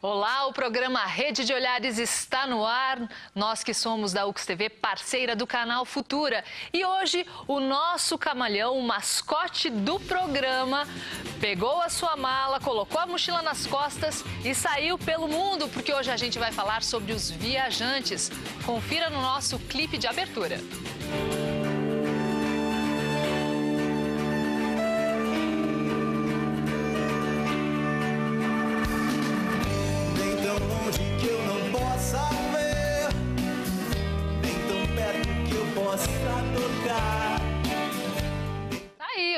Olá, o programa Rede de Olhares está no ar. Nós que somos da UX-TV, parceira do canal Futura. E hoje o nosso camalhão, o mascote do programa, pegou a sua mala, colocou a mochila nas costas e saiu pelo mundo, porque hoje a gente vai falar sobre os viajantes. Confira no nosso clipe de abertura.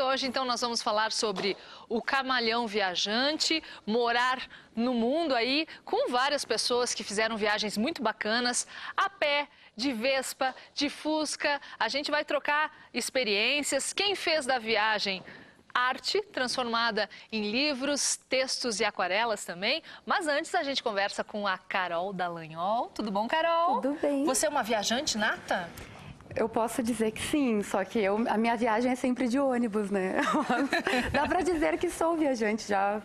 Hoje, então, nós vamos falar sobre o camalhão viajante, morar no mundo aí, com várias pessoas que fizeram viagens muito bacanas, a pé, de Vespa, de Fusca. A gente vai trocar experiências. Quem fez da viagem arte transformada em livros, textos e aquarelas também. Mas antes a gente conversa com a Carol Dallagnol. Tudo bom, Carol? Tudo bem. Você é uma viajante nata? Eu posso dizer que sim, só que a minha viagem é sempre de ônibus, né? Dá pra dizer que sou viajante, já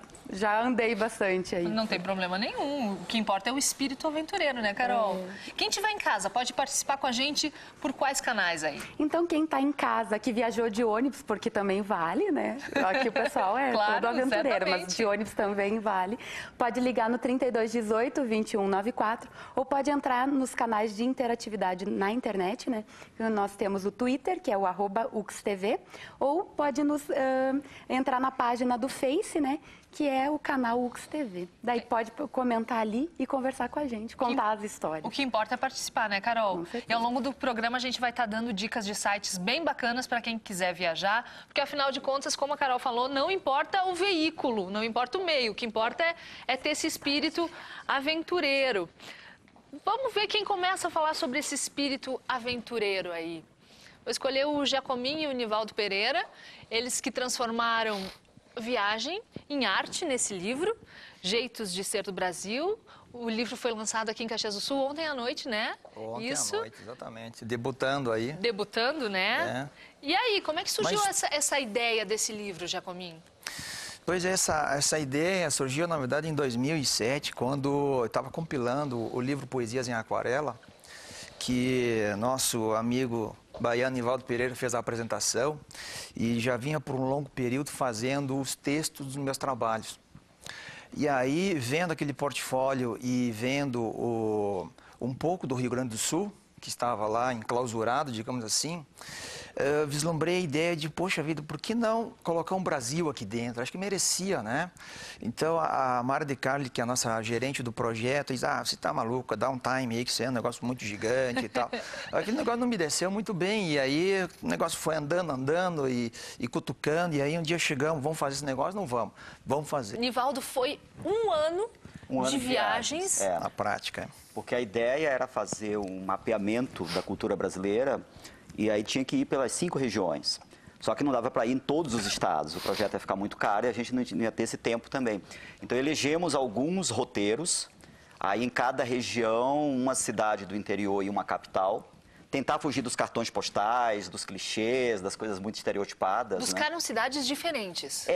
andei bastante aí. Não tem problema nenhum, o que importa é o espírito aventureiro, né, Carol? Quem estiver em casa pode participar com a gente por quais canais aí? Então, quem tá em casa, que viajou de ônibus, porque também vale, né? Aqui o pessoal é claro, todo aventureiro, certamente. Mas de ônibus também vale. Pode ligar no 3218-2194 ou pode entrar nos canais de interatividade na internet, né? Nós temos o Twitter, que é o @UXTV, ou pode entrar na página do Face, né? Que é o canal UXTV. Daí pode comentar ali e conversar com a gente, contar as histórias. O que importa é participar, né, Carol? Com certeza. E ao longo do programa a gente vai estar dando dicas de sites bem bacanas para quem quiser viajar, porque afinal de contas, como a Carol falou, não importa o veículo, não importa o meio, o que importa é ter esse espírito aventureiro. Vamos ver quem começa a falar sobre esse espírito aventureiro aí. Vou escolher o Giacomin e o Nivaldo Pereira, eles que transformaram viagem em arte nesse livro, Jeitos de Ser do Brasil. O livro foi lançado aqui em Caxias do Sul ontem à noite, né? Ontem à noite, exatamente. Debutando aí. Debutando, né? É. E aí, como é que surgiu essa ideia desse livro, Giacomin? Pois é, essa ideia surgiu, na verdade, em 2007, quando eu estava compilando o livro Poesias em Aquarela, que nosso amigo baiano Nivaldo Pereira fez a apresentação e já vinha por um longo período fazendo os textos dos meus trabalhos. E aí, vendo aquele portfólio e vendo um pouco do Rio Grande do Sul, que estava lá enclausurado, digamos assim, vislumbrei a ideia de, poxa vida, por que não colocar um Brasil aqui dentro? Acho que merecia, né? Então, a Mara De Carli, que é a nossa gerente do projeto, diz, você tá maluca, dá um time aí, que isso é um negócio muito gigante e tal. Aquele negócio não me desceu muito bem, e aí o negócio foi andando e cutucando, e aí um dia chegamos, vamos fazer esse negócio? Não vamos fazer. Nivaldo, foi um ano de viagens. Na prática. Porque a ideia era fazer um mapeamento da cultura brasileira e aí tinha que ir pelas 5 regiões. Só que não dava para ir em todos os estados, o projeto ia ficar muito caro e a gente não ia ter esse tempo também. Então elegemos alguns roteiros, aí em cada região uma cidade do interior e uma capital. Tentar fugir dos cartões postais, dos clichês, das coisas muito estereotipadas. Buscaram cidades diferentes.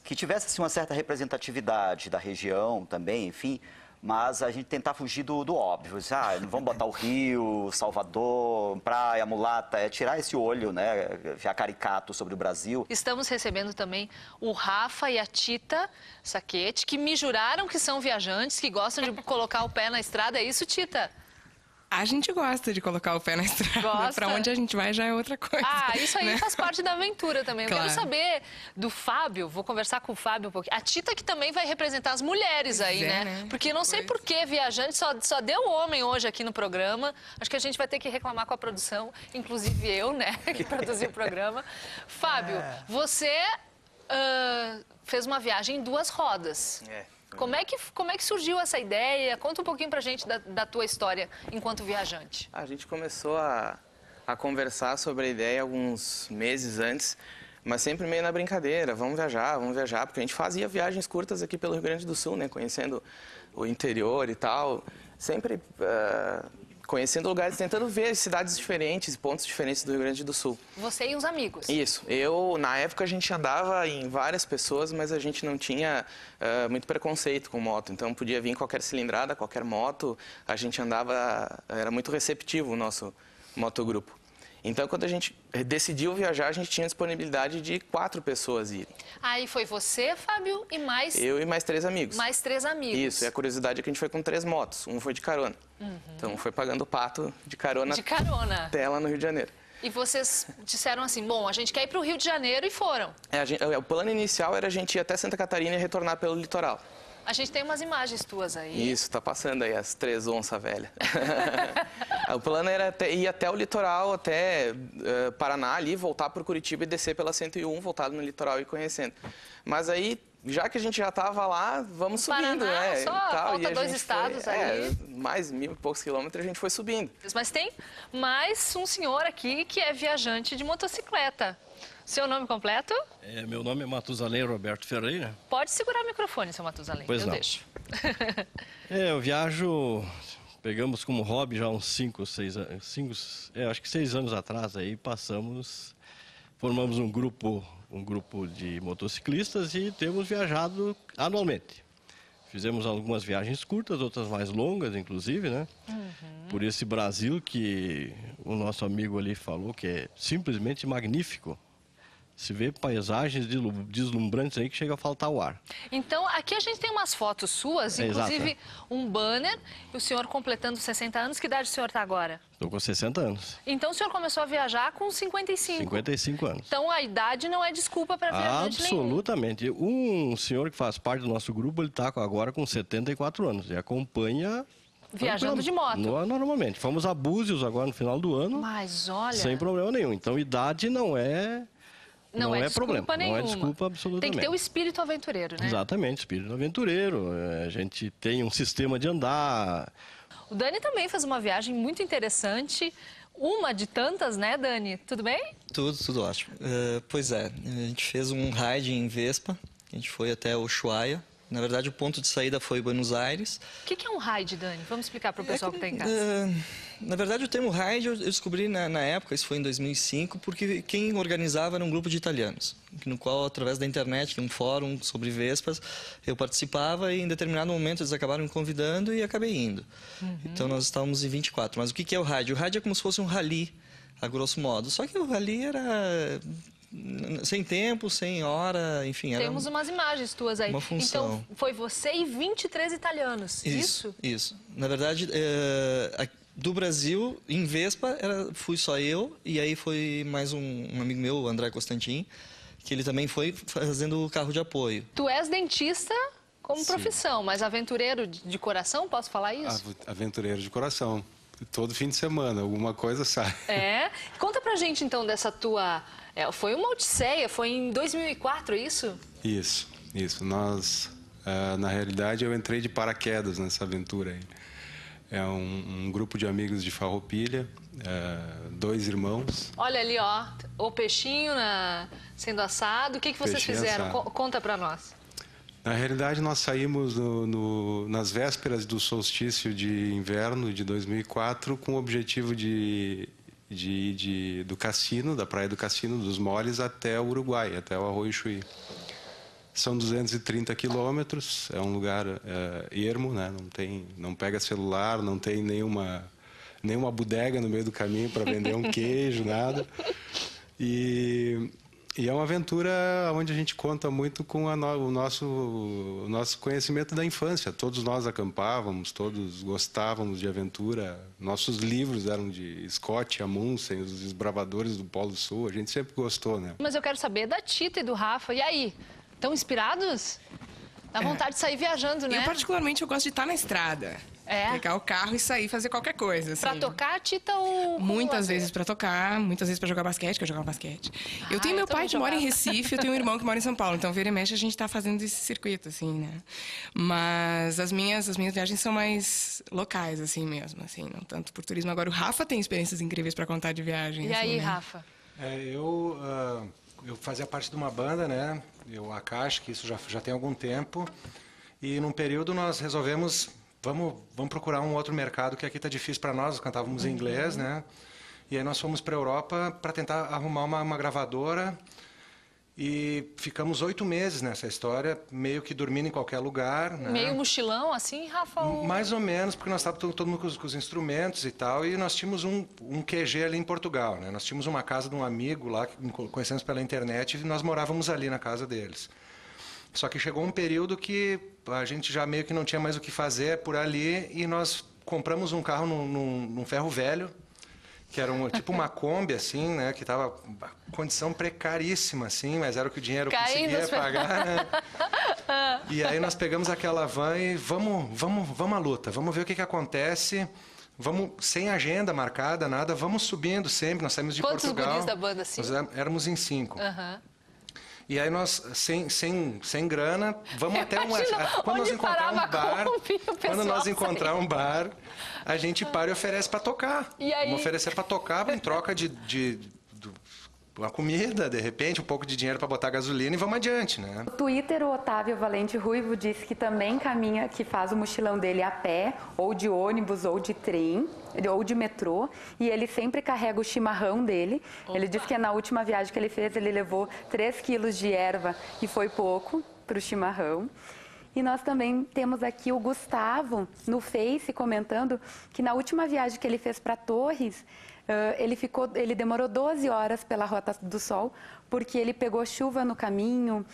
Que tivesse assim, uma certa representatividade da região também, enfim, mas a gente tentar fugir do óbvio. Não vamos botar o Rio, Salvador, Praia, Mulata, tirar esse olho, né, já caricato sobre o Brasil. Estamos recebendo também o Rafa e a Tita Saquete, que me juraram que são viajantes, que gostam de colocar o pé na estrada. É isso, Tita? A gente gosta de colocar o pé na estrada. Gosta? Pra onde a gente vai já é outra coisa. Isso aí, né? Faz parte da aventura também. Claro. Eu quero saber do Fábio, vou conversar com o Fábio um pouquinho. A Tita que também vai representar as mulheres aí, né? Porque não sei por que viajante, só deu homem hoje aqui no programa. Acho que a gente vai ter que reclamar com a produção, inclusive eu, né, que produzi o programa. Fábio, você fez uma viagem em 2 rodas. Como é que surgiu essa ideia? Conta um pouquinho pra gente da tua história enquanto viajante. A gente começou a conversar sobre a ideia alguns meses antes, mas sempre meio na brincadeira, vamos viajar, porque a gente fazia viagens curtas aqui pelo Rio Grande do Sul, né, conhecendo o interior e tal, sempre conhecendo lugares, tentando ver cidades diferentes, pontos diferentes do Rio Grande do Sul. Você e os amigos. Isso. Na época, a gente andava em várias pessoas, mas a gente não tinha muito preconceito com moto. Então, podia vir qualquer cilindrada, qualquer moto. A gente andava, era muito receptivo o nosso motogrupo. Então, quando a gente decidiu viajar, a gente tinha disponibilidade de 4 pessoas irem. Aí foi você, Fábio, e mais... Eu e mais 3 amigos. Mais 3 amigos. Isso, e a curiosidade é que a gente foi com 3 motos. Um foi de carona. Então, foi pagando o pato de carona. De carona. Até lá no Rio de Janeiro. E vocês disseram assim, bom, a gente quer ir para o Rio de Janeiro e foram. O plano inicial era a gente ir até Santa Catarina e retornar pelo litoral. A gente tem umas imagens tuas aí. Isso, tá passando aí as 3 onças velhas. O plano era ir até o litoral, até Paraná ali, voltar para Curitiba e descer pela 101, voltar no litoral e ir conhecendo. Mas aí, já que a gente já estava lá, vamos subindo, Paraná, né? só falta 2 estados aí. Mais 1.000 e poucos quilômetros a gente foi subindo. Mas tem mais um senhor aqui que é viajante de motocicleta. Seu nome completo? Meu nome é Matusalém Roberto Ferreira. Pode segurar o microfone, seu Matusalém. Pois eu não. deixo. Eu viajo, pegamos como hobby já uns 6 anos atrás aí, formamos um grupo de motociclistas e temos viajado anualmente. Fizemos algumas viagens curtas, outras mais longas, inclusive, né? Por esse Brasil que o nosso amigo ali falou que é simplesmente magnífico. Se vê paisagens deslumbrantes aí que chega a faltar o ar. Então, aqui a gente tem umas fotos suas, inclusive exato. um banner, e o senhor completando 60 anos. Que idade o senhor está agora? Estou com 60 anos. Então, o senhor começou a viajar com 55. 55 anos. Então, a idade não é desculpa para viajante nenhum. Absolutamente. Um senhor que faz parte do nosso grupo, ele está agora com 74 anos e acompanha... Viajando de moto. Normalmente. Fomos a Búzios agora no final do ano. Mas olha... Sem problema nenhum. Então, idade não é problema. Nenhuma. Não é desculpa absolutamente. Tem que ter o espírito aventureiro, né? Exatamente, espírito aventureiro. A gente tem um sistema de andar. O Dani também fez uma viagem muito interessante. Uma de tantas, né, Dani? Tudo bem? Tudo ótimo. Pois é, a gente fez um ride em Vespa. A gente foi até Ushuaia. Na verdade, o ponto de saída foi Buenos Aires. O que é um ride, Dani? Vamos explicar para o pessoal que está em casa. Na verdade, o termo ride eu descobri na época, isso foi em 2005, porque quem organizava era um grupo de italianos, no qual, através da internet, um fórum sobre Vespas, eu participava e em determinado momento eles acabaram me convidando e acabei indo. Então, nós estávamos em 24. Mas o que é o ride? O ride é como se fosse um rally, a grosso modo. Só que o rally era... sem tempo, sem hora, enfim... Temos umas imagens tuas aí. Uma função. Então, foi você e 23 italianos, isso? Isso. Na verdade, do Brasil, em Vespa, fui só eu, e aí foi mais um amigo meu, o André Constantin, que ele também foi fazendo o carro de apoio. Tu és dentista como profissão, mas aventureiro de coração, posso falar isso? Aventureiro de coração. Todo fim de semana, alguma coisa sai. É? Conta pra gente, então, dessa tua... foi uma odisseia, foi em 2004, isso? Isso. Nós, na realidade, eu entrei de paraquedas nessa aventura aí. É um grupo de amigos de Farroupilha, 2 irmãos. Olha ali, ó, o peixinho sendo assado. O que vocês Peixinho fizeram? assado. Conta pra nós. Na realidade, nós saímos nas vésperas do solstício de inverno de 2004 com o objetivo de ir do Cassino, da Praia do Cassino, dos Moles, até o Uruguai, até o Arroio Chuí. São 230 quilômetros, é um lugar ermo, né? Não pega celular, não tem nenhuma bodega no meio do caminho para vender um queijo, nada. E é uma aventura onde a gente conta muito com o nosso conhecimento da infância. Todos nós acampávamos, todos gostávamos de aventura. Nossos livros eram de Scott Amundsen, os desbravadores do Polo Sul. A gente sempre gostou, né? Mas eu quero saber da Tita e do Rafa. E aí, estão inspirados? Dá vontade de sair viajando, né? Eu, particularmente, eu gosto de estar na estrada. Pegar o carro e sair fazer qualquer coisa. Assim. Pra tocar, Tita, ou... Muitas vezes pra tocar, muitas vezes pra jogar basquete, que eu jogava basquete. Eu tenho meu pai que mora em Recife, eu tenho um irmão que mora em São Paulo. Então, vira e mexe, a gente tá fazendo esse circuito, assim, né? Mas as minhas viagens são mais locais, assim mesmo, assim, não tanto por turismo. Agora, o Rafa tem experiências incríveis pra contar de viagem. E assim, aí, né? Rafa? Eu fazia parte de uma banda, né? A Caixa, que isso já tem algum tempo. E num período nós resolvemos vamos procurar um outro mercado, que aqui está difícil para nós cantávamos em inglês, né? E aí nós fomos para a Europa para tentar arrumar uma gravadora e ficamos 8 meses nessa história, meio que dormindo em qualquer lugar. Né? Meio mochilão, assim, Rafa? Mais ou menos, porque nós estávamos todo mundo com os instrumentos e tal, e nós tínhamos um QG ali em Portugal, né? Nós tínhamos uma casa de um amigo lá, que conhecemos pela internet, e nós morávamos ali na casa deles. Só que chegou um período que a gente já meio que não tinha mais o que fazer por ali, e nós compramos um carro num ferro velho, que era tipo uma Kombi, assim, né? Que estava condição precaríssima, assim, mas era o que o dinheiro conseguia pagar, né? E aí nós pegamos aquela van e vamos à luta, vamos ver o que acontece. Vamos, sem agenda marcada, nada, vamos subindo sempre. Nós saímos de Portugal. Quantos guris da banda, assim? Nós éramos em 5. E aí nós, sem grana, vamos até quando nós encontrar um bar, quando nós encontrar um bar, a gente para e oferece para tocar. E aí? Vamos oferecer para tocar em troca de uma comida, de repente, um pouco de dinheiro para botar gasolina e vamos adiante, né? No Twitter, o Otávio Valente Ruivo disse que também caminha, que faz o mochilão dele a pé, ou de ônibus, ou de trem, ou de metrô, e ele sempre carrega o chimarrão dele. Opa. Ele disse que na última viagem que ele fez, ele levou 3 quilos de erva e foi pouco para o chimarrão. E nós também temos aqui o Gustavo no Face comentando que na última viagem que ele fez para Torres, ele demorou 12 horas pela Rota do Sol, porque ele pegou chuva no caminho,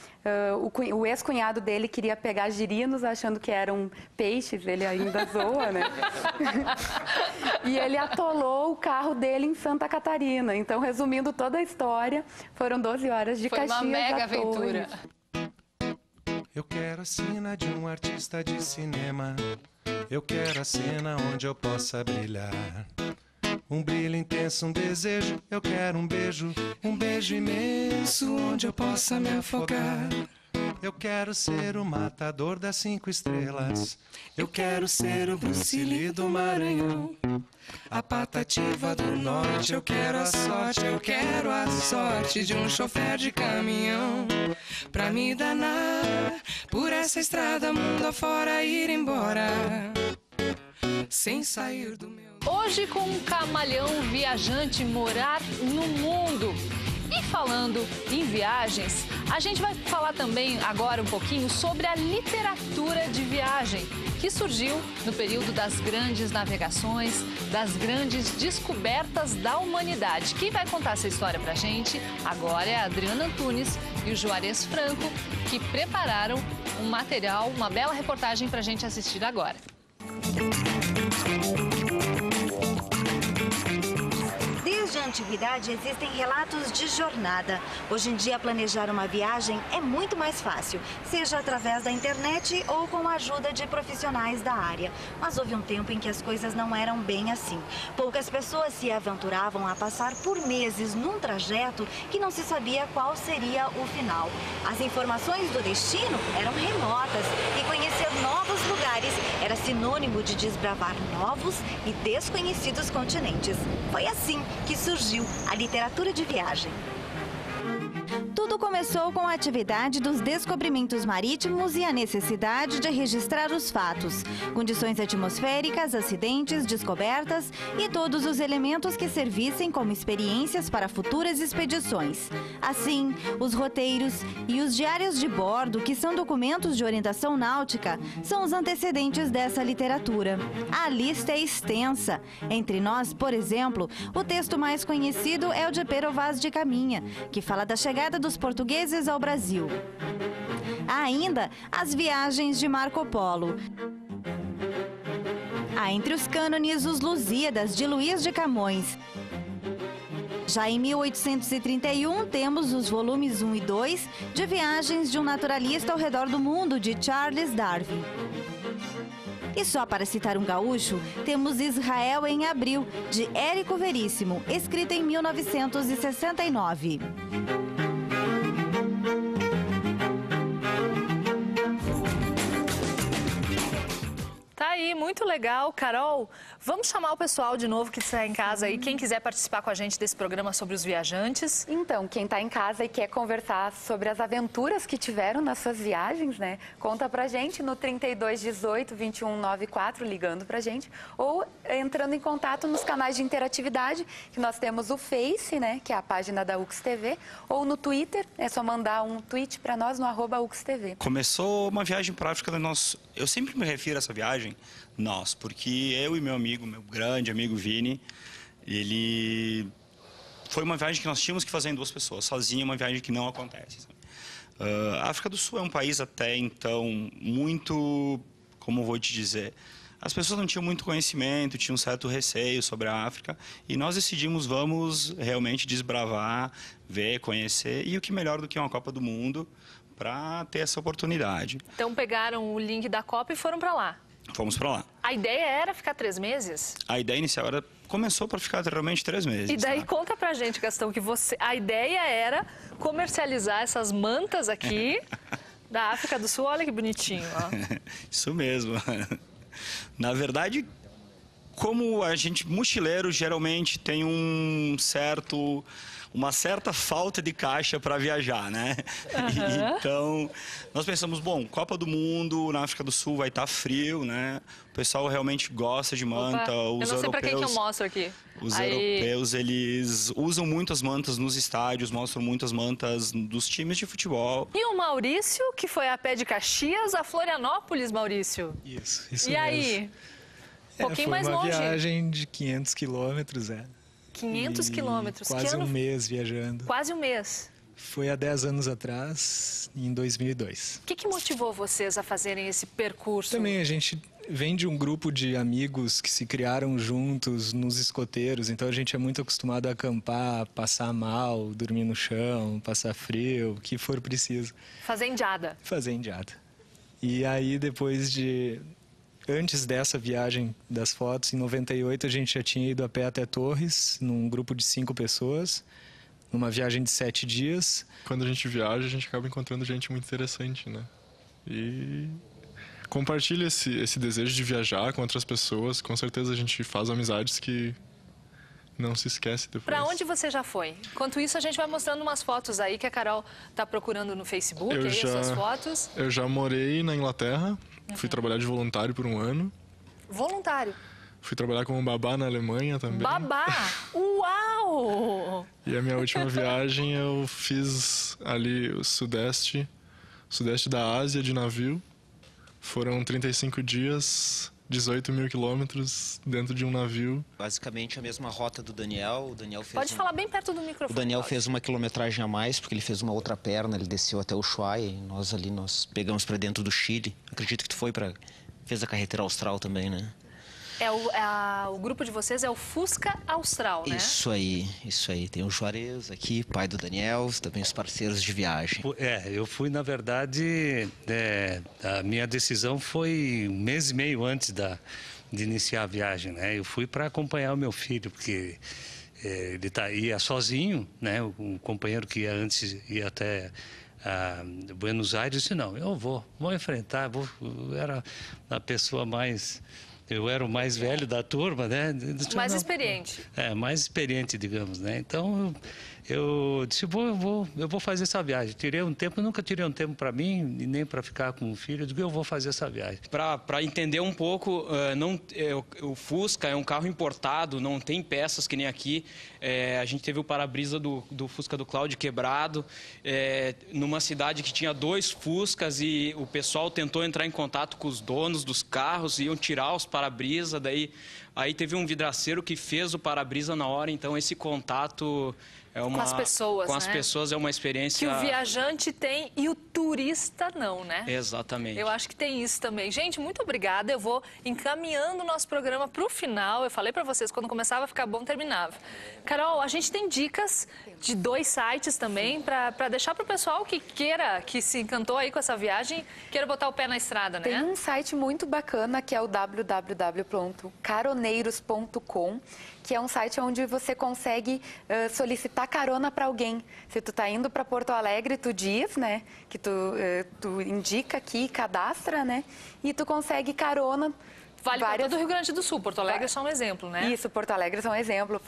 o ex-cunhado dele queria pegar girinos achando que eram peixes, ele ainda zoa, né? E ele atolou o carro dele em Santa Catarina. Então, resumindo toda a história, foram 12 horas de Caxias a Torres. Foi uma mega aventura. Eu quero a sina de um artista de cinema. Eu quero a cena onde eu possa brilhar. Um brilho intenso, um desejo. Eu quero um beijo imenso onde eu possa me afogar. Eu quero ser o matador das 5 estrelas. Eu quero ser o Bruce Lee do Maranhão. A Patativa do Norte. Eu quero a sorte de um chofer de caminhão. Pra me danar por essa estrada mundo afora, ir embora sem sair do meu... Hoje com um camalhão viajante morar no mundo. E falando em viagens, a gente vai falar também agora um pouquinho sobre a literatura de viagem, que surgiu no período das grandes navegações, das grandes descobertas da humanidade. Quem vai contar essa história pra gente agora é a Adriana Antunes e o Juarez Franco, que prepararam um material, uma bela reportagem pra gente assistir agora. Desde a antiguidade existem relatos de jornada. Hoje em dia, planejar uma viagem é muito mais fácil, seja através da internet ou com a ajuda de profissionais da área. Mas houve um tempo em que as coisas não eram bem assim. Poucas pessoas se aventuravam a passar por meses num trajeto que não se sabia qual seria o final. As informações do destino eram remotas e conhecer novos lugares era sinônimo de desbravar novos e desconhecidos continentes. Foi assim que surgiu a literatura de viagem. Tudo começou com a atividade dos descobrimentos marítimos e a necessidade de registrar os fatos, condições atmosféricas, acidentes, descobertas e todos os elementos que servissem como experiências para futuras expedições. Assim, os roteiros e os diários de bordo, que são documentos de orientação náutica, são os antecedentes dessa literatura. A lista é extensa. Entre nós, por exemplo, o texto mais conhecido é o de Pero Vaz de Caminha, que fala da chegada dos portugueses ao Brasil. Há ainda as viagens de Marco Polo. Há entre os cânones os Lusíadas, de Luís de Camões. Já em 1831, temos os volumes 1 e 2 de Viagens de um Naturalista ao Redor do Mundo, de Charles Darwin. E só para citar um gaúcho, temos Israel em Abril, de Érico Veríssimo, escrita em 1969. Tá aí, muito legal. Carol, Vamos chamar o pessoal de novo que está em casa aí, quem quiser participar com a gente desse programa sobre os viajantes. Então, quem está em casa e quer conversar sobre as aventuras que tiveram nas suas viagens, né? Conta pra gente no 3218 2194, ligando pra gente, ou entrando em contato nos canais de interatividade, que nós temos o Face, né? Que é a página da UX-TV, ou no Twitter, é só mandar um tweet para nós no @UX-TV. Começou uma viagem para a África do Norte. Eu sempre me refiro a essa viagem porque eu e meu grande amigo Vini, foi uma viagem que nós tínhamos que fazer em 2 pessoas. Sozinho é uma viagem que não acontece. A África do Sul é um país até então muito, como vou te dizer, as pessoas não tinham muito conhecimento, tinham um certo receio sobre a África, e nós decidimos, vamos realmente desbravar, ver, conhecer, e o que melhor do que uma Copa do Mundo para ter essa oportunidade. Então pegaram o link da Copa e foram para lá. Fomos para lá. A ideia era ficar 3 meses? A ideia inicial começou para ficar realmente 3 meses. E daí tá? conta pra gente, Gastão, que a ideia era comercializar essas mantas aqui da África do Sul. Olha que bonitinho, ó. Isso mesmo. Na verdade, como a gente mochileiro geralmente tem uma certa falta de caixa para viajar, né? Uhum. Então, nós pensamos, Copa do Mundo na África do Sul vai estar frio, né? O pessoal realmente gosta de manta. Eu não sei para quem que eu mostro aqui. Os europeus, eles usam muitas mantas nos estádios, mostram muitas mantas dos times de futebol. E o Maurício, que foi a pé de Caxias a Florianópolis, Maurício? Isso E mesmo. aí? Um pouquinho mais longe. Foi uma viagem de 500 quilômetros, 500 quilômetros. Quase um mês viajando. Quase um mês. Foi há 10 anos atrás, em 2002. O que motivou vocês a fazerem esse percurso? Também a gente vem de um grupo de amigos que se criaram juntos nos escoteiros, então a gente é muito acostumado a acampar, passar mal, dormir no chão, passar frio, o que for preciso. Fazendeada. Fazendeada. E aí antes dessa viagem das fotos, em 98, a gente já tinha ido a pé até Torres, num grupo de 5 pessoas, numa viagem de 7 dias. Quando a gente viaja, a gente acaba encontrando gente muito interessante, né? E compartilha esse desejo de viajar com outras pessoas. Com certeza a gente faz amizades que não se esquece depois. Para onde você já foi? Enquanto isso, a gente vai mostrando umas fotos aí que a Carol tá procurando no Facebook, as suas fotos. Eu já morei na Inglaterra, fui trabalhar de voluntário por 1 ano. Voluntário? Fui trabalhar como babá na Alemanha também. Babá! Uau! E a minha última viagem eu fiz ali o sudeste da Ásia de navio. Foram 35 dias, 18 mil quilômetros dentro de um navio. Basicamente a mesma rota do Daniel. O Daniel fez Pode falar bem perto do microfone. O Daniel fez uma quilometragem a mais, porque ele fez uma outra perna, ele desceu até o Ushuaia e nós pegamos para dentro do Chile. Acredito que tu fez a carretera austral também, né? O grupo de vocês é o Fusca Austral, né? Isso aí. Tem o Juarez aqui, pai do Daniel, também os parceiros de viagem. Eu fui, na verdade, a minha decisão foi 1 mês e meio antes de iniciar a viagem, né? Eu fui para acompanhar o meu filho, porque ele ia sozinho, né? O companheiro que ia até Buenos Aires disse, não, eu vou enfrentar, eu era a pessoa mais... Eu era o mais velho da turma, né? Mais experiente. Mais experiente, digamos, né? Então, eu disse, eu vou fazer essa viagem. Nunca tirei um tempo para mim, nem para ficar com o filho. Eu digo, eu vou fazer essa viagem. Para entender um pouco, o Fusca é um carro importado, não tem peças que nem aqui. A gente teve o para-brisa do Fusca do Cláudio quebrado, numa cidade que tinha 2 Fuscas e o pessoal tentou entrar em contato com os donos dos carros, iam tirar os para-brisa, aí teve um vidraceiro que fez o para-brisa na hora, então esse contato com as pessoas, com as pessoas é uma experiência que o viajante tem e o turista não, né? Exatamente. Eu acho que tem isso também. Gente, muito obrigada. Eu vou encaminhando o nosso programa para o final. Eu falei para vocês, quando começava a ficar bom, terminava. Carol, a gente tem dicas de 2 sites também para deixar para o pessoal que se encantou aí com essa viagem, queira botar o pé na estrada, né? Tem um site muito bacana que é o www.caroneiros.com, que é um site onde você consegue solicitar carona para alguém. Se tu tá indo para Porto Alegre, tu diz, né, que tu indica aqui, cadastra, né, e tu consegue carona. Vale para todo o Rio Grande do Sul. Porto Alegre é só um exemplo, né? Isso, Porto Alegre é só um exemplo.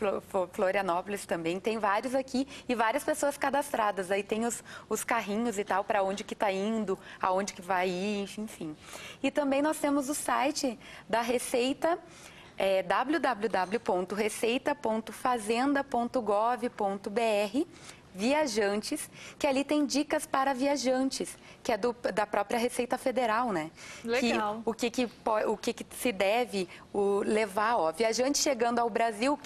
Florianópolis também. Tem vários aqui e várias pessoas cadastradas. Aí tem os carrinhos e tal, para onde que está indo, aonde que vai ir, enfim. E também nós temos o site da Receita, www.receita.fazenda.gov.br Viajantes, que ali tem dicas para viajantes, que é da própria Receita Federal, né? Legal. O que se deve levar, ó, viajante chegando ao Brasil, o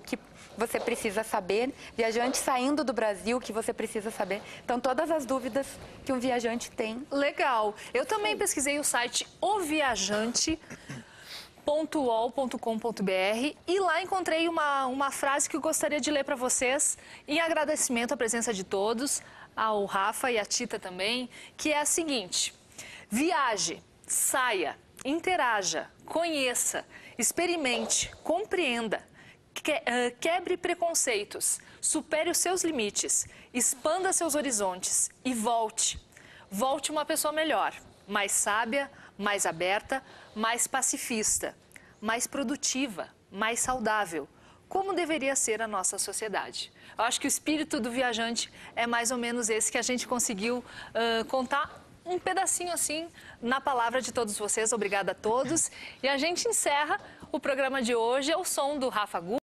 que você precisa saber, viajante saindo do Brasil, o que você precisa saber. Então, todas as dúvidas que um viajante tem. Legal. Eu também pesquisei o site O Viajante. .ol.com.br e lá encontrei uma frase que eu gostaria de ler para vocês em agradecimento à presença de todos, ao Rafa e à Tita também, que é a seguinte: viaje, saia, interaja, conheça, experimente, compreenda, quebre preconceitos, supere os seus limites, expanda seus horizontes e volte. Volte uma pessoa melhor, mais sábia, mais aberta, mais pacifista, mais produtiva, mais saudável, como deveria ser a nossa sociedade. Eu acho que o espírito do viajante é mais ou menos esse que a gente conseguiu contar um pedacinho assim na palavra de todos vocês. Obrigada a todos. E a gente encerra o programa de hoje ao som do Rafa Gu.